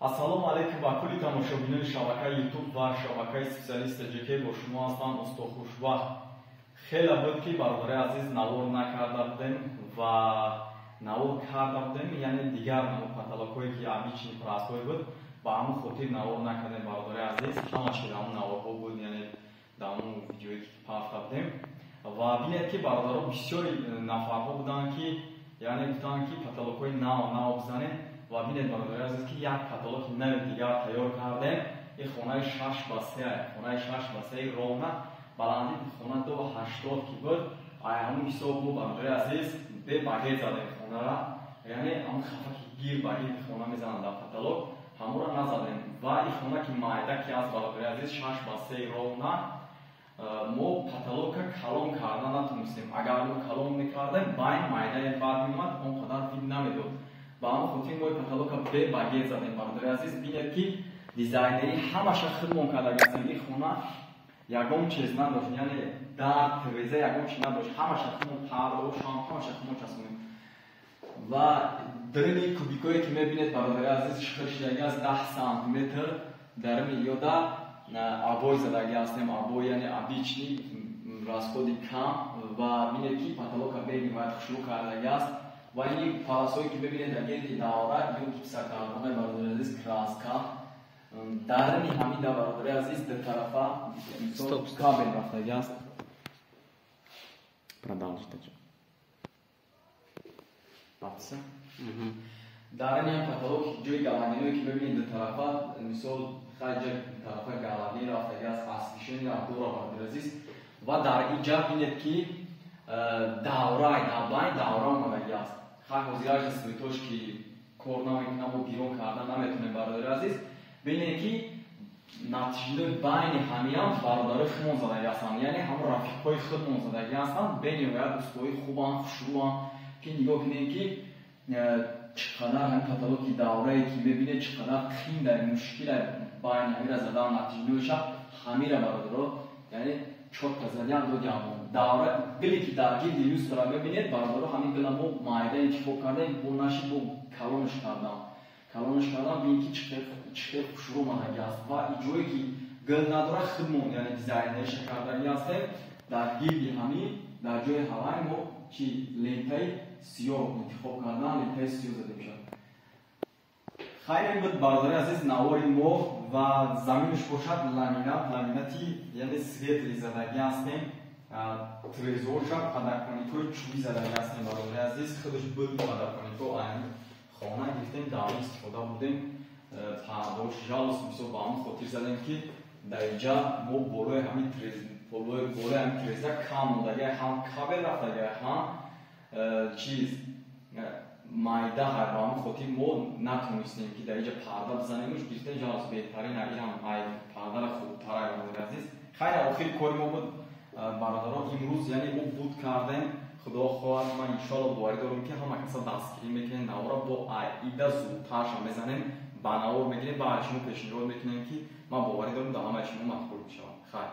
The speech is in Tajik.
ассалому алайкум ба кулли тамошобинони шабакаи ютуб ва шабакаи специалист ҷк бо шумо ҳастам усто хушбахт. хеле буд ки бародари азиз навор накарда будем ва навор карда будем, яъне дигар каталогҳое ки обични прасҳои буд ба ҳамон хотир навор накардем бародари азиз. ҳамаашки дар ҳамон наворҳо буд, яъне дар ҳамон видеое ки пахта будем ва бинед ки бародаро бисёри нафарҳо буданд ки яъне гуфтанд ки каталогҳои нав бизанем ва бинед бародари азиз ки як каталоги нави дигар тайёр кардем. ин хонаи 6x3 ровна баланди хона 280 ки буд. ҳамон ҳисоб бу бародари азиз бе багет задем хонара, яъне ҳамон хафаки гир багети хона мезананд дар каталог, ҳамонро назадем ва ин хона ки майда ки аст бародари азиз 6x3 ровна, мо каталогка калон карда натонистем. агар мо калон мекардем байн майдаи бад меомад, он қадар вид намедод. ба ҳамон хотир мо каталогка бе багет задем бародари азиз. бинед ки дизайнери ҳамаша хидмон кардагастем. ин хона ягон чиз надошт, яъне дар тиреза ягон чиз надошт, ҳамаша хидмон парошам, ҳамаша хидмон часпонем ва дрили кубикое ки мебинед бародари азиз шихршидаги аст 10 сантиметр дарми ёда абой задаги ҳастем. абой яъне обични расходи кам ва бинед ки каталогка бе ниҳоят хушрӯ кардаги аст ва ин паласҳое ки мебинед дар гирди давра ё гипсакарбонаи бародари азиз краска дарни ҳамида бародари азиз дар тарафа кабел рафтаги аст. Продолжите. Патса. Дарни ҳам каталог ҷои галандиное ки мебинед дар тарафа, мисол хаҷа тарафа галанди рафтаги аст, асвишони абдура бародари азиз ва дар инҷа бинед ки давраи набайн давра омадаги аст. хай ҳозир ажи светош ки кор намекунам ва гирон карда наметонем бародари азиз. бинед ки натиҷаи байни ҳамиам бародари худмон задаги ҳастанд, яъне ҳамон рафиқҳои худмон задаги ҳастанд, бениҳоят дӯстои хубанд, хушрӯанд ки нигоҳ кунед ки чӣ қадар ҳам каталоги даврае ки мебинед чӣ қадар қиндай мушкилай байни ҳамира задан натиҷаноиша ҳамира бародаро яъне чотка задиам додиам. давра гили ки дар гирди люстра мебинед бародаро ҳамин гила мо майда интихоб кардем, бо наши бо калонш кардам бинед ки чӣ хел хушрӯ омадаги аст ва ин ҷое ки гил надора хидмон яъне дизайнериша кардаги ҳастем. дар гирди ҳамин дар ҷои ҳавай мо ки лентаи сиёҳ интихоб кардан, лентаи сиёҳ заде мешавад. хайр буд бародари азиз навори мо ва заминаш бошад ламинати яъне светли задаги ҳастем. трезорша падарконикҳои чӯбӣ задаги ҳастем бародари азиз. худаш буд падарконикҳо айни хона гирифтем, дар он истифода будем. пардош жалос мисол ба ҳамон хотир задем ки дар инҷа мо болои ҳамин треза кам мондаги ҳам кабел рафтаги ҳам чиз майда ҳай ба ҳамон хотир мо натонистем ки дар инҷа парда бизанемш гирифтем. жалос беҳтарин инам ай пардара хубтарай бародари азиз. хайр охири кори мо буд бародаро имрӯз, яъне мо буд кардем. худо хоҳад ман иншоалло боварӣ дорам ки ҳама каса дастгирӣ мекунем, навора бо аида зудтарша мезанем, ба навор мегирем, баъд шумо пешниҳод мекунем ки ман боварӣ дорам дар ҳамаи шумо мадхул мешавам. хайр.